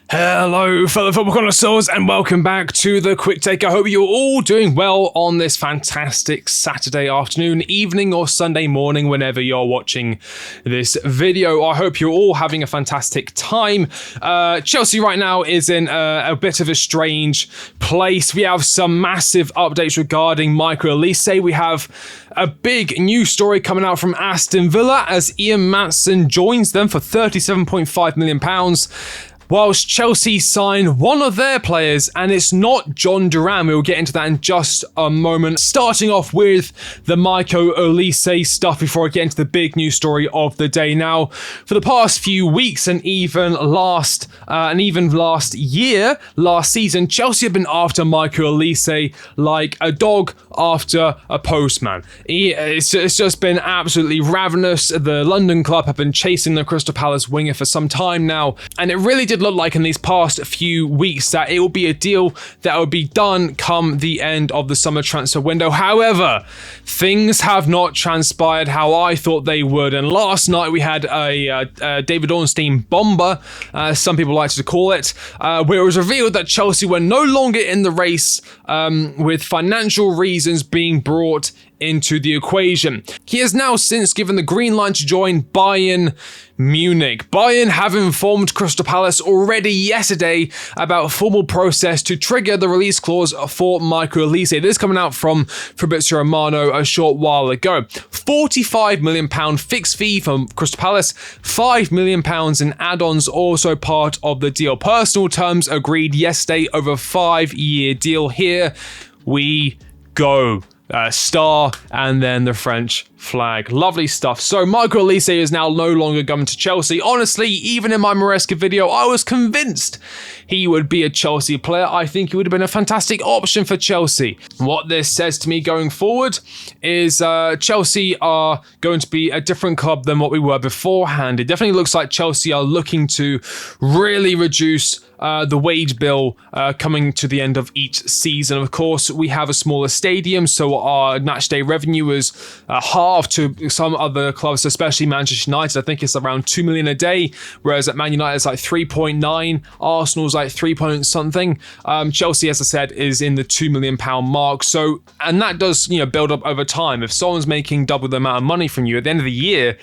Hello, fellow football connoisseurs, and welcome back to the Quick Take. I hope you're all doing well on this fantastic Saturday afternoon, evening, or Sunday morning, whenever you're watching this video. I hope you're all having a fantastic time. Chelsea right now is in a bit of a strange place. We have some massive updates regarding Michael Olise. We have a big news story coming out from Aston Villa as Ian Maatsen joins them for £37.5 million. Whilst Chelsea sign one of their players, and it's not John Duran. We'll get into that in just a moment. Starting off with the Michael Olise stuff before I get into the big news story of the day. Now, for the past few weeks and even last season, Chelsea have been after Michael Olise like a dog after a postman. It's just been absolutely ravenous. The London club have been chasing the Crystal Palace winger for some time now, and it really did look like in these past few weeks that it will be a deal that will be done come the end of the summer transfer window. However, things have not transpired how I thought they would, and last night we had a David Ornstein bomber, some people like to call it, where it was revealed that Chelsea were no longer in the race with financial reasons being brought into the equation. He has now since given the green light to join Bayern Munich. Bayern have informed Crystal Palace already yesterday about a formal process to trigger the release clause for Michael Olise. This coming out from Fabrizio Romano a short while ago. £45 million fixed fee from Crystal Palace, £5 million in add-ons also part of the deal. Personal terms agreed yesterday over a 5-year deal. Here we go. Star and then the French flag. Lovely stuff. So Michael Olise is now no longer coming to Chelsea. Honestly, even in my Maresca video, I was convinced he would be a Chelsea player. I think he would have been a fantastic option for Chelsea. What this says to me going forward is Chelsea are going to be a different club than what we were beforehand. It definitely looks like Chelsea are looking to really reduce the wage bill coming to the end of each season. Of course, we have a smaller stadium, so our matchday revenue is half to some other clubs, especially Manchester United. I think it's around $2 million a day, whereas at Man United it's like 3.9. Arsenal's like 3 point something. Chelsea, as I said, is in the £2 million mark. So, and that does build up over time. If someone's making double the amount of money from you at the end of the year,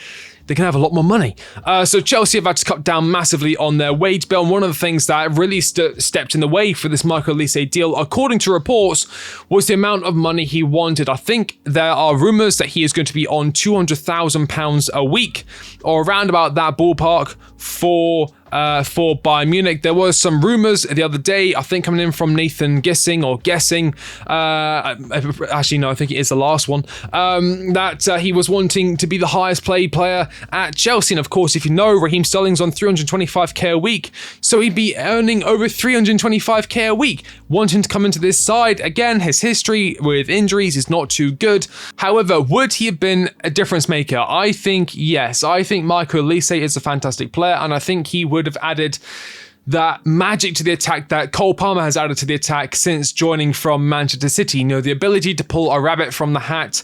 they can have a lot more money. So Chelsea have had to cut down massively on their wage bill. And one of the things that really stepped in the way for this Michael Olise deal, according to reports, was the amount of money he wanted. I think there are rumours that he is going to be on £200,000 a week, or around about that ballpark for Bayern Munich. There was some rumours the other day, I think coming in from Nathan Guessing, actually no, I think it is the last one, that he was wanting to be the highest paid player at Chelsea. And of course, if you know, Raheem Sterling's on $325k a week, so he'd be earning over $325k a week. Wanting to come into this side, again, his history with injuries is not too good. However, would he have been a difference maker? I think yes. I think Michael Olise is a fantastic player, and I think he would have added that magic to the attack that Cole Palmer has added to the attack since joining from Manchester City. The ability to pull a rabbit from the hat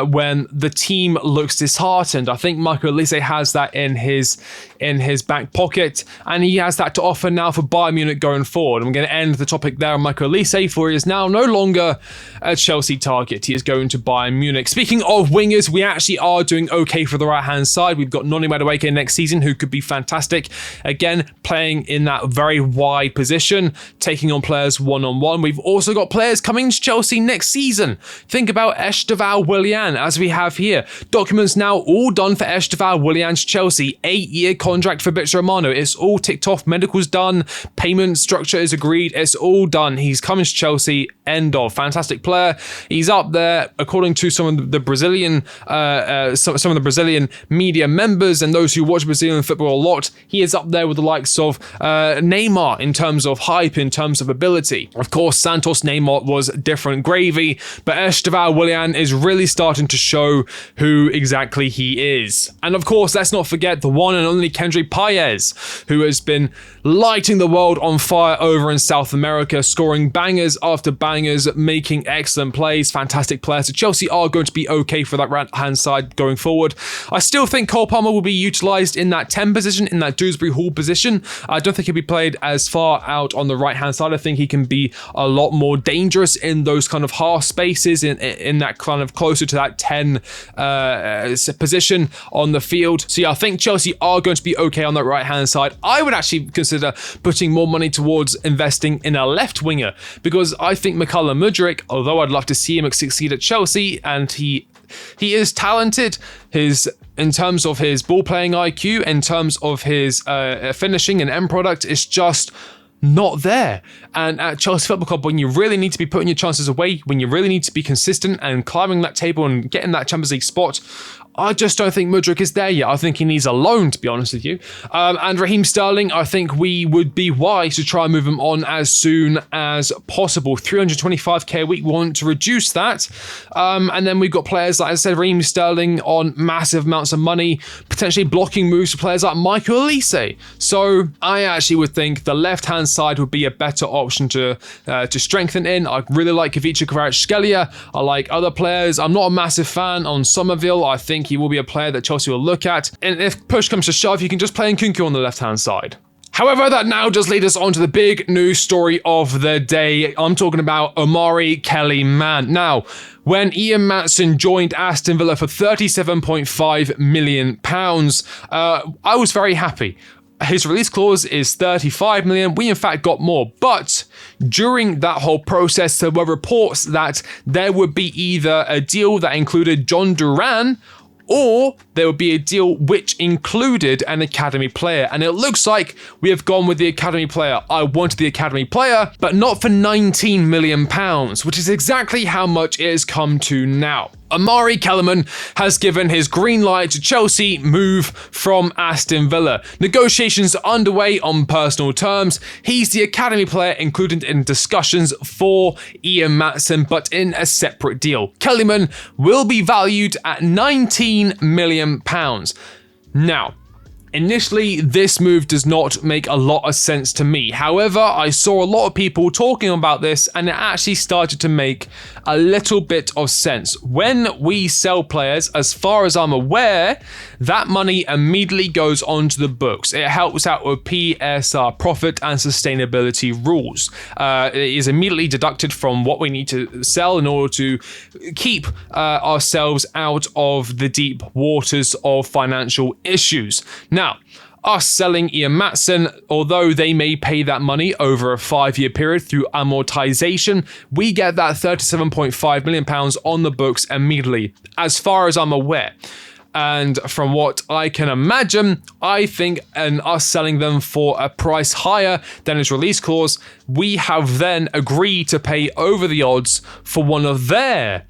when the team looks disheartened. I think Michael Olise has that in his back pocket, and he has that to offer now for Bayern Munich going forward. I'm going to end the topic there on Michael Olise, for he is now no longer a Chelsea target. He is going to Bayern Munich. Speaking of wingers, we actually are doing okay for the right-hand side. We've got Noni Madueke next season, who could be fantastic. Again, playing in that very wide position, taking on players one-on-one. We've also got players coming to Chelsea next season. Think about Estevao Willian, as we have here. Documents now all done for Estevao Willian to Chelsea. 8-year contract for Fabrizio Romano. It's all ticked off. Medical's done. Payment structure is agreed. It's all done. He's coming to Chelsea. End of. Fantastic player. He's up there, according to some of the Brazilian media members and those who watch Brazilian football a lot. He is up there with the likes of Neymar in terms of hype, in terms of ability. Of course, Santos Neymar was different gravy, but Estevao Willian is really starting to show who exactly he is. And of course, let's not forget the one and only Kendrick Paez, who has been lighting the world on fire over in South America, scoring bangers after bangers, making excellent plays. Fantastic player. So Chelsea are going to be okay for that right-hand side going forward. I still think Cole Palmer will be utilised in that 10 position, in that Dewsbury Hall position. I don't think think he'll be played as far out on the right-hand side. I think he can be a lot more dangerous in those kind of half spaces, in that kind of closer to that 10 position on the field. So yeah, I think Chelsea are going to be okay on that right-hand side. I would actually consider putting more money towards investing in a left winger, because I think Mykhailo Mudryk, although I'd love to see him succeed at Chelsea, and he is talented, in terms of his ball playing IQ, in terms of his finishing and end product, is just not there. And at Chelsea Football Club, when you really need to be putting your chances away, when you really need to be consistent and climbing that table and getting that Champions League spot, I just don't think Mudryk is there yet. I think he needs a loan, to be honest with you. And Raheem Sterling, I think we would be wise to try and move him on as soon as possible. 325k a week, we want to reduce that. And then we've got players, like I said, Raheem Sterling on massive amounts of money, potentially blocking moves for players like Michael Olise. So I actually would think the left-hand side would be a better option to strengthen in. I really like Ivica Kvaratskhelia. I like other players. I'm not a massive fan on Somerville. I think he will be a player that Chelsea will look at. And if push comes to shove, you can just play Nkunku on the left-hand side. However, that now just leads us on to the big news story of the day. I'm talking about Omari Kellyman. Now, when Ian Maatsen joined Aston Villa for £37.5 million, I was very happy. His release clause is 35 million. We in fact got more, but during that whole process, there were reports that there would be either a deal that included John Duran, or there would be a deal which included an academy player. And it looks like we have gone with the academy player. I wanted the academy player, but not for £19 million, which is exactly how much it has come to now. Omari Kellyman has given his green light to Chelsea move from Aston Villa. Negotiations are underway on personal terms. He's the academy player included in discussions for Ian Maatsen, but in a separate deal. Kellyman will be valued at £19 million. Now, initially, this move does not make a lot of sense to me. However, I saw a lot of people talking about this, and it actually started to make a little bit of sense. When we sell players, as far as I'm aware, that money immediately goes onto the books. It helps out with PSR, profit and sustainability rules. It is immediately deducted from what we need to sell in order to keep ourselves out of the deep waters of financial issues. Now, us selling Ian Maatsen, although they may pay that money over a 5-year period through amortization, we get that £37.5 million on the books immediately, as far as I'm aware. And from what I can imagine, I think us selling them for a price higher than his release clause, we have then agreed to pay over the odds for one of their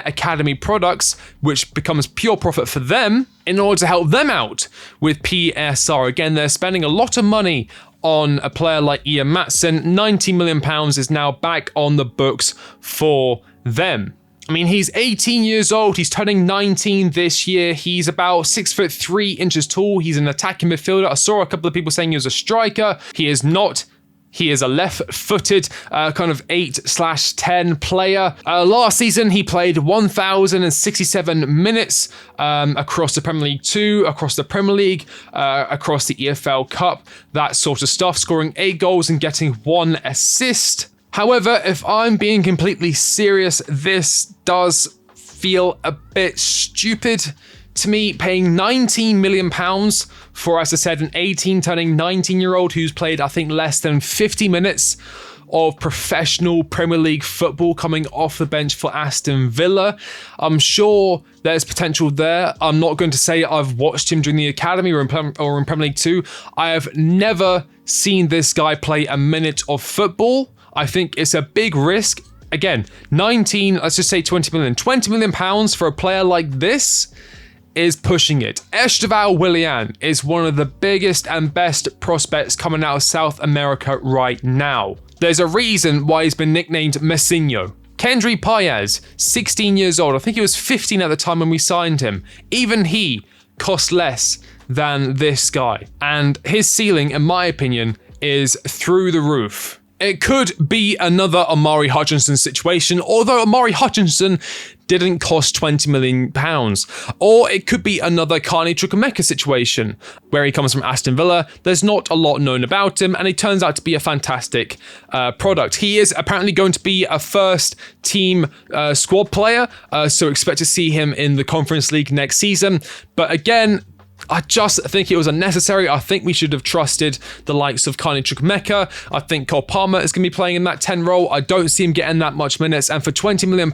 academy products, which becomes pure profit for them in order to help them out with PSR. Again, they're spending a lot of money on a player like Ian Maatsen. £90 million is now back on the books for them. I mean, he's 18 years old. He's turning 19 this year. He's about 6'3" tall. He's an attacking midfielder. I saw a couple of people saying he was a striker. He is not. He is a left-footed kind of 8/10 player. Last season, he played 1,067 minutes across the Premier League 2, across the Premier League, across the EFL Cup, that sort of stuff, scoring 8 goals and getting 1 assist. However, if I'm being completely serious, this does feel a bit stupid to me, paying £19 million for, as I said, an 18 turning 19-year-old who's played, I think, less than 50 minutes of professional Premier League football coming off the bench for Aston Villa. I'm sure there's potential there. I'm not going to say I've watched him during the academy or in Premier League 2. I have never seen this guy play a minute of football. I think it's a big risk. Again, 19, let's just say 20 million. £20 million for a player like this is pushing it. Estevao Willian is one of the biggest and best prospects coming out of South America right now. There's a reason why he's been nicknamed Messinho. Kendry Paez, 16 years old. I think he was 15 at the time when we signed him. Even he cost less than this guy. And his ceiling, in my opinion, is through the roof. It could be another Omari Hutchinson situation, although Omari Hutchinson didn't cost £20 million. Or it could be another Carney Chukwuemeka situation, where he comes from Aston Villa. There's not a lot known about him, and he turns out to be a fantastic product. He is apparently going to be a first team squad player, so expect to see him in the Conference League next season. But again, I just think it was unnecessary. I think we should have trusted the likes of Carney Chukwuemeka. I think Cole Palmer is going to be playing in that 10 role. I don't see him getting that much minutes. And for £20 million,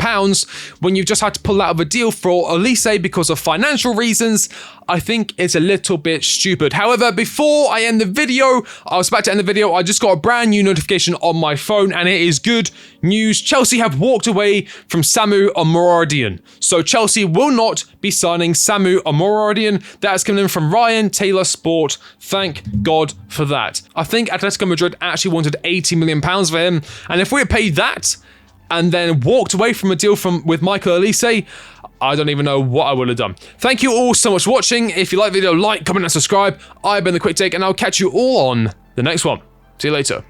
when you've just had to pull out of a deal for Olise because of financial reasons, I think it's a little bit stupid. However, before I end the video, I was about to end the video, I just got a brand new notification on my phone, and it is good news. Chelsea have walked away from Samu Omorodion. So Chelsea will not be signing Samu Omorodion. That's coming in from Ryan Taylor Sport. Thank God for that. I think Atletico Madrid actually wanted £80 million for him, and if we had paid that and then walked away from a deal with Michael Olise, I don't even know what I would have done. Thank you all so much for watching. If you like the video, like, comment, and subscribe. I've been The Quick Take, and I'll catch you all on the next one. See you later.